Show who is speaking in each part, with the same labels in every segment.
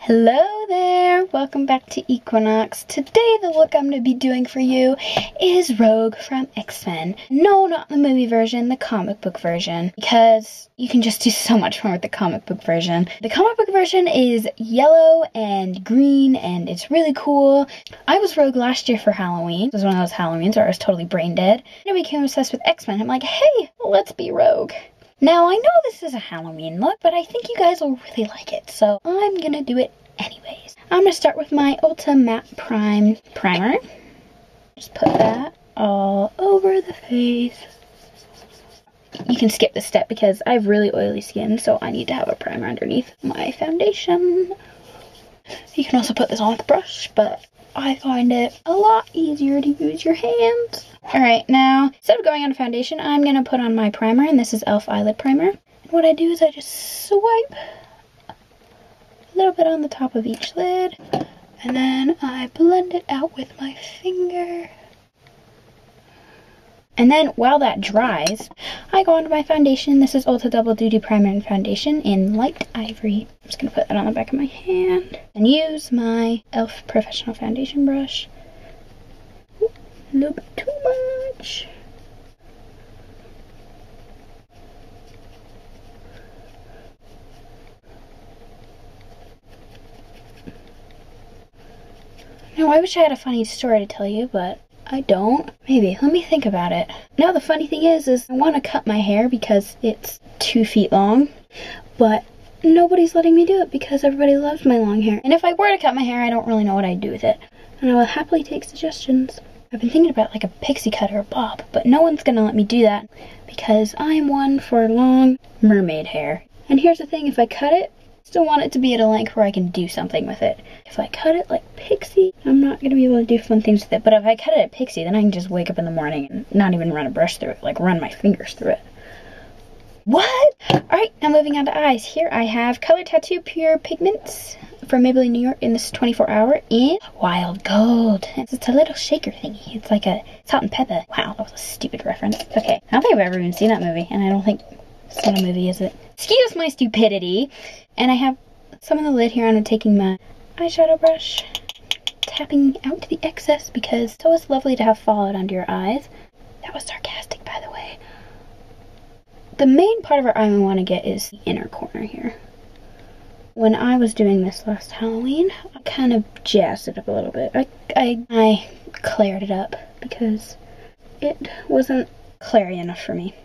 Speaker 1: Hello there! Welcome back to Equinox. Today the look I'm going to be doing for you is Rogue from X-Men. No, not the movie version, the comic book version, because you can just do so much more with the comic book version. The comic book version is yellow and green and it's really cool. I was Rogue last year for Halloween. It was one of those Halloweens where I was totally brain dead. And I became obsessed with X-Men. I'm like, hey, let's be Rogue. Now, I know this is a Halloween look, but I think you guys will really like it, so I'm gonna do it anyways. I'm gonna start with my Ulta Matte Prime Primer. Just put that all over the face. You can skip this step because I have really oily skin, so I need to have a primer underneath my foundation. You can also put this on with a brush, but I find it a lot easier to use your hands. Alright, now, instead of going on a foundation, I'm going to put on my primer, and this is e.l.f. Eyelid Primer. And what I do is I just swipe a little bit on the top of each lid, and then I blend it out with my finger. And then, while that dries, I go onto my foundation. This is Ulta Double Duty Primer and Foundation in Light Ivory. I'm just going to put that on the back of my hand and use my e.l.f. Professional Foundation brush. A little bit too much. Now, I wish I had a funny story to tell you, but I don't. Maybe. Let me think about it. Now, the funny thing is I want to cut my hair because it's 2 feet long, but nobody's letting me do it because everybody loves my long hair. And if I were to cut my hair, I don't really know what I'd do with it. And I will happily take suggestions. I've been thinking about like a pixie cut or a bob, but no one's gonna let me do that because I'm one for long mermaid hair. And here's the thing, if I cut it, I still want it to be at a length where I can do something with it. If I cut it like pixie, I'm not gonna be able to do fun things with it. But if I cut it at pixie, then I can just wake up in the morning and not even run a brush through it, like run my fingers through it. What? Alright, now moving on to eyes. Here I have Color Tattoo Pure Pigments from Maybelline New York in this 24-hour in Wild Gold. It's a little shaker thingy. It's like a salt and pepper. Wow, that was a stupid reference. Okay, I don't think I've ever even seen that movie, and I don't think it's not a movie, is it? Excuse my stupidity. And I have some of the lid here. I'm taking my eyeshadow brush, tapping out the excess because it's always lovely to have fallout under your eyes. That was sarcastic, by the way. The main part of our eye we want to get is the inner corner here. When I was doing this last Halloween, I kind of jazzed it up a little bit. I clared it up because it wasn't clary enough for me.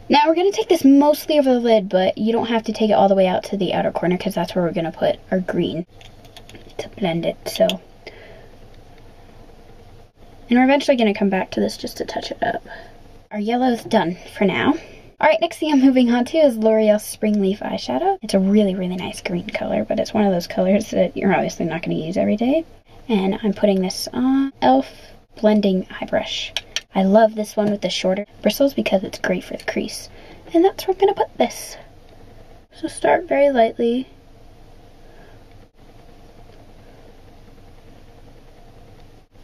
Speaker 1: Now we're going to take this mostly over the lid, but you don't have to take it all the way out to the outer corner because that's where we're going to put our green to blend it. So, and we're eventually going to come back to this just to touch it up. Our yellow's done for now. Alright, next thing I'm moving on to is L'Oreal Spring Leaf Eyeshadow. It's a really, really nice green color, but it's one of those colors that you're obviously not going to use every day. And I'm putting this on e.l.f. Blending Eye Brush. I love this one with the shorter bristles because it's great for the crease. And that's where I'm going to put this. So start very lightly.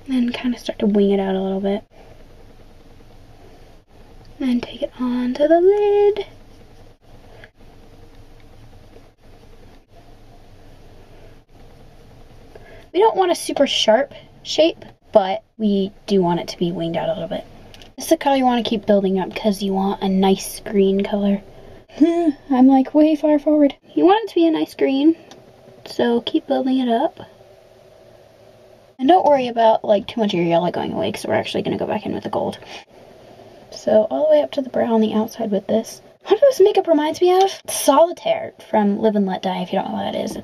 Speaker 1: And kind of start to wing it out a little bit. And take it onto the lid. We don't want a super sharp shape, but we do want it to be winged out a little bit. This is the color you want to keep building up because you want a nice green color. I'm like way far forward. You want it to be a nice green, so keep building it up. And don't worry about like too much of your yellow going away because we're actually going to go back in with the gold. So all the way up to the brow on the outside with this. What this makeup reminds me of? Solitaire from Live and Let Die, if you don't know what that is.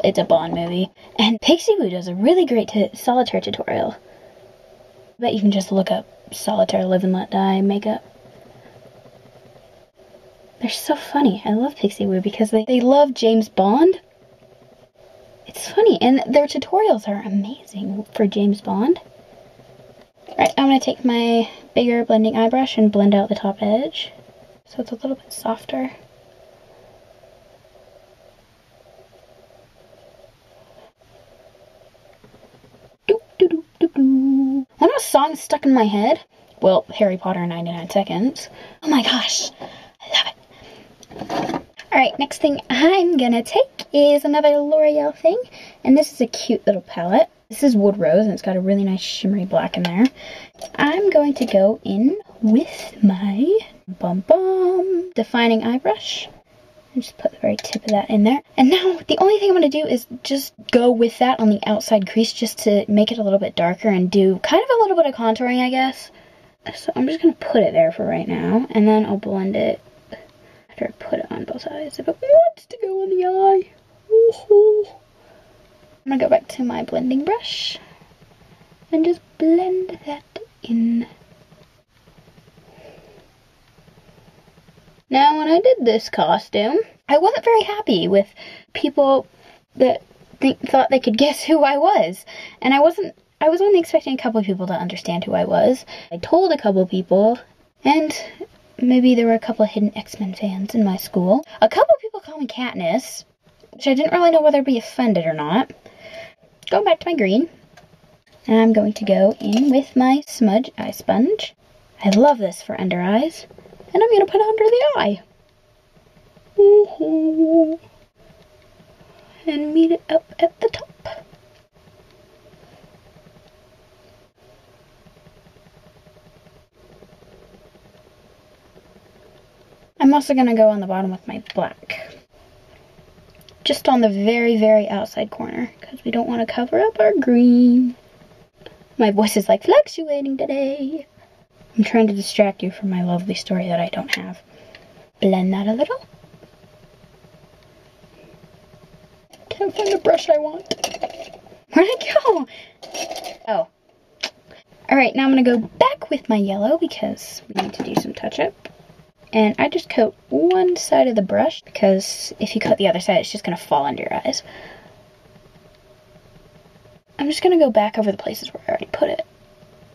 Speaker 1: It's a Bond movie. And Pixie Woo does a really great solitaire tutorial. I bet you can just look up Solitaire Live and Let Die makeup. They're so funny. I love Pixie Woo because they love James Bond. It's funny, and their tutorials are amazing for James Bond. Alright, I'm going to take my bigger blending eye brush and blend out the top edge so it's a little bit softer. One of the songs stuck in my head, well, Harry Potter in 99 Seconds. Oh my gosh, I love it. Alright, next thing I'm gonna take is another L'Oreal thing, and this is a cute little palette. This is Wood Rose, and it's got a really nice shimmery black in there. I'm going to go in with my defining eye brush. And just put the very tip of that in there. And now, the only thing I'm going to do is just go with that on the outside crease just to make it a little bit darker and do kind of a little bit of contouring, I guess. So I'm just going to put it there for right now, and then I'll blend it after I put it on both eyes. If it wants to go on the eye. Ooh. I'm going to go back to my blending brush and just blend that in. Now, when I did this costume, I wasn't very happy with people that thought they could guess who I was. And I was only expecting a couple of people to understand who I was. I told a couple of people, and maybe there were a couple of hidden X-Men fans in my school. A couple of people called me Katniss, which I didn't really know whether to be offended or not. Going back to my green, and I'm going to go in with my smudge eye sponge. I love this for under eyes, and I'm going to put it under the eye. And meet it up at the top. I'm also going to go on the bottom with my black. Just on the very, very outside corner, because we don't want to cover up our green. My voice is like fluctuating today. I'm trying to distract you from my lovely story that I don't have. Blend that a little. Can't find the brush I want. Where'd it go? Oh. Alright, now I'm going to go back with my yellow because we need to do some touch-up. And I just coat one side of the brush because if you coat the other side, it's just going to fall under your eyes. I'm just going to go back over the places where I already put it.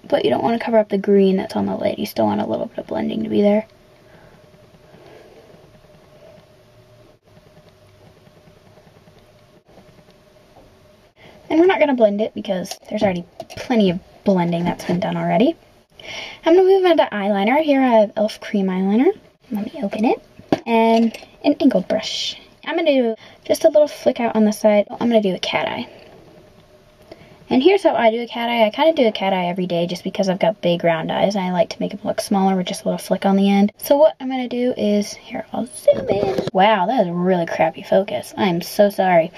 Speaker 1: But you don't want to cover up the green that's on the lid. You still want a little bit of blending to be there. And we're not going to blend it because there's already plenty of blending that's been done already. I'm going to move on to eyeliner. Here I have e.l.f. cream eyeliner. Let me open it. And an angled brush. I'm going to do just a little flick out on the side. I'm going to do a cat eye. And here's how I do a cat eye. I kind of do a cat eye every day just because I've got big round eyes and I like to make them look smaller with just a little flick on the end. So what I'm going to do is, here, I'll zoom in. Wow, that is really crappy focus. I'm so sorry.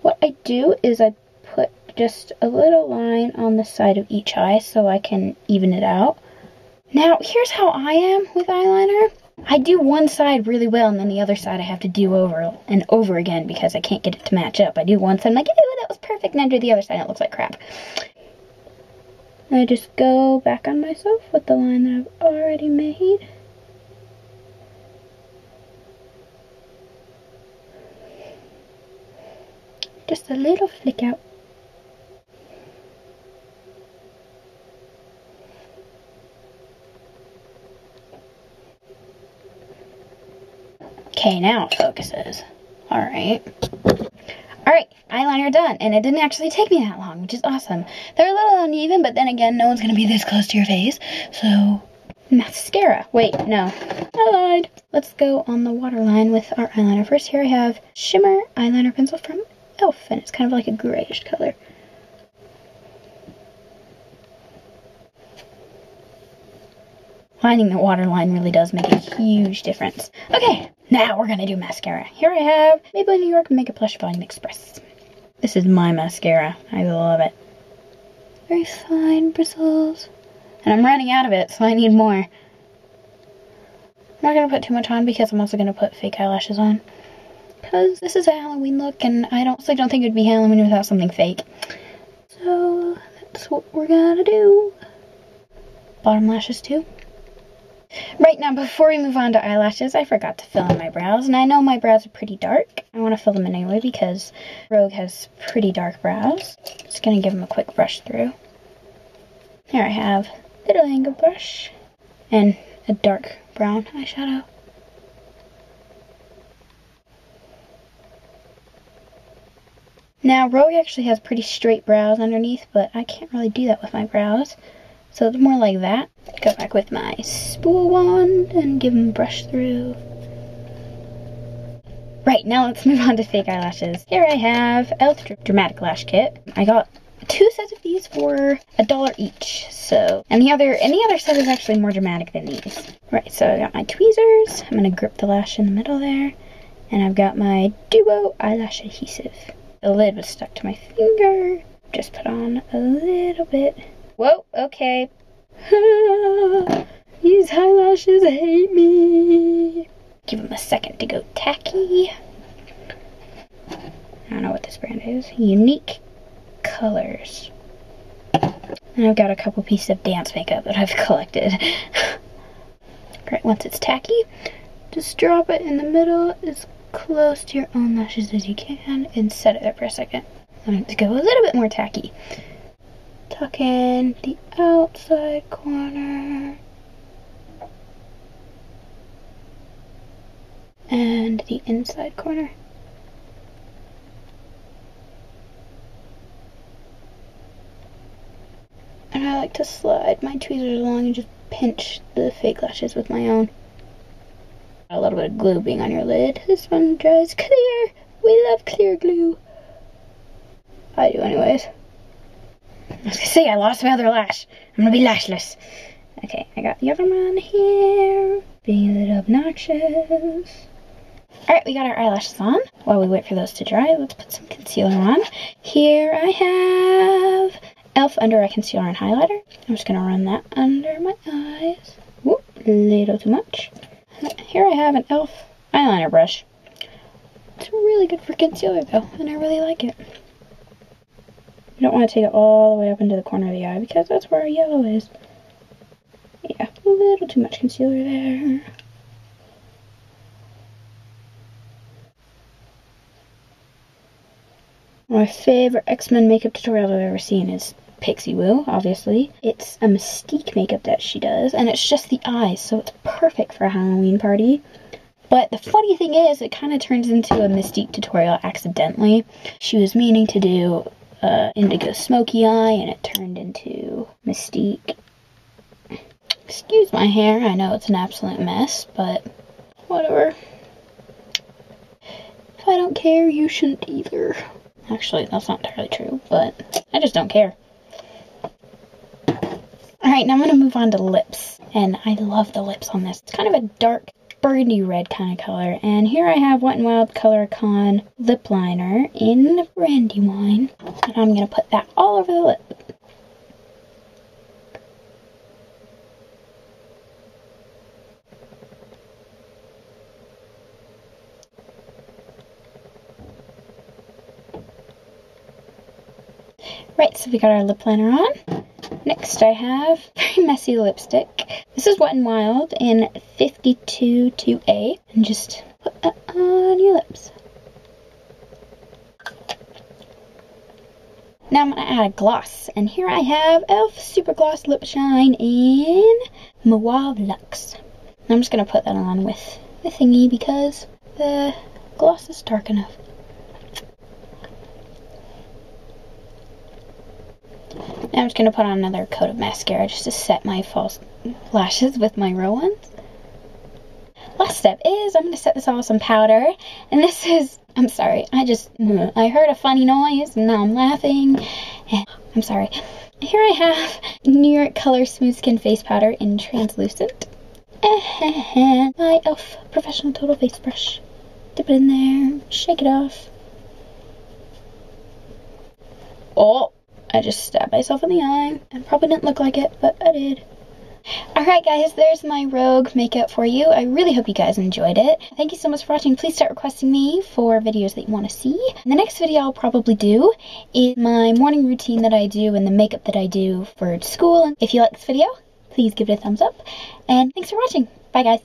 Speaker 1: What I do is I put just a little line on the side of each eye so I can even it out. Now, here's how I am with eyeliner. I do one side really well, and then the other side I have to do over and over again because I can't get it to match up. I do one side, I'm like, ew, that was perfect, and I do the other side, and it looks like crap. I just go back on myself with the line that I've already made. Just a little flick out. Okay, now it focuses. Alright. Alright, eyeliner done. And it didn't actually take me that long, which is awesome. They're a little uneven, but then again, no one's going to be this close to your face. So, mascara. Wait, no. I lied. Let's go on the waterline with our eyeliner. First, here I have Shimmer Eyeliner Pencil from e.l.f. And it's kind of like a grayish color. Finding the waterline really does make a huge difference. Okay, now we're gonna do mascara. Here I have Maybelline New York Makeup Plush Volume Express. This is my mascara. I love it. Very fine bristles. And I'm running out of it, so I need more. I'm not gonna put too much on because I'm also gonna put fake eyelashes on. Because this is a Halloween look, and I don't think it'd be Halloween without something fake. So that's what we're gonna do. Bottom lashes too. Right now, before we move on to eyelashes, I forgot to fill in my brows, and I know my brows are pretty dark. I want to fill them in anyway because Rogue has pretty dark brows. Just going to give them a quick brush through. Here I have a little angle brush and a dark brown eyeshadow. Now, Rogue actually has pretty straight brows underneath, but I can't really do that with my brows. So it's more like that. Go back with my spool wand and give them a brush through. Right, now let's move on to fake eyelashes. Here I have e.l.f. Dramatic Lash Kit. I got 2 sets of these for $1 each. So, and the other set is actually more dramatic than these. Right, so I got my tweezers. I'm gonna grip the lash in the middle there. And I've got my Duo eyelash adhesive. The lid was stuck to my finger. Just put on a little bit. Whoa, okay. These eyelashes hate me. Give them a second to go tacky. I don't know what this brand is. Unique Colors. And I've got a couple pieces of dance makeup that I've collected. Right, once it's tacky, just drop it in the middle as close to your own lashes as you can and set it there for a second. I'm going to go a little bit more tacky. Tuck in the outside corner and the inside corner. And I like to slide my tweezers along and just pinch the fake lashes with my own. A little bit of glue being on your lid. This one dries clear. We love clear glue. I do anyways. I was gonna say I lost my other lash. I'm gonna be lashless. Okay, I got the other one here. Being a little obnoxious. Alright, we got our eyelashes on. While we wait for those to dry, let's put some concealer on. Here I have e.l.f. Under Eye Concealer and Highlighter. I'm just gonna run that under my eyes. Whoop, a little too much. Here I have an e.l.f. eyeliner brush. It's really good for concealer though, and I really like it. You don't want to take it all the way up into the corner of the eye because that's where our yellow is. Yeah, a little too much concealer there. My favorite X-Men makeup tutorial I've ever seen is Pixie Woo, obviously. It's a Mystique makeup that she does, and it's just the eyes, so it's perfect for a Halloween party. But the funny thing is, it kind of turns into a Mystique tutorial accidentally. She was meaning to do indigo smoky eye, and it turned into Mystique. Excuse my hair, I know it's an absolute mess, but whatever. If I don't care, you shouldn't either. Actually, that's not entirely true, but I just don't care. Alright, now I'm going to move on to lips, and I love the lips on this. It's kind of a dark burgundy red kind of color, and here I have Wet n Wild Color Con lip liner in Brandywine, and I'm going to put that all over the lip. Right, so we got our lip liner on. Next I have very messy lipstick. This is Wet n Wild in 52-2A, and just put that on your lips. Now I'm going to add a gloss, and here I have e.l.f. Super Gloss Lip Shine in Mauve Luxe. And I'm just going to put that on with the thingy because the gloss is dark enough. Now I'm just going to put on another coat of mascara just to set my false lashes with my real ones. Last step is I'm going to set this all with some powder. And this is, I'm sorry, I heard a funny noise and now I'm laughing. And I'm sorry. Here I have New York Color Smooth Skin Face Powder in Translucent. And my e.l.f. Professional Total Face Brush. Dip it in there, shake it off. Oh! I just stabbed myself in the eye. I probably didn't look like it, but I did. Alright guys, there's my Rogue makeup for you. I really hope you guys enjoyed it. Thank you so much for watching. Please start requesting me for videos that you want to see. And the next video I'll probably do is my morning routine that I do and the makeup that I do for school. And if you like this video, please give it a thumbs up. And thanks for watching. Bye guys.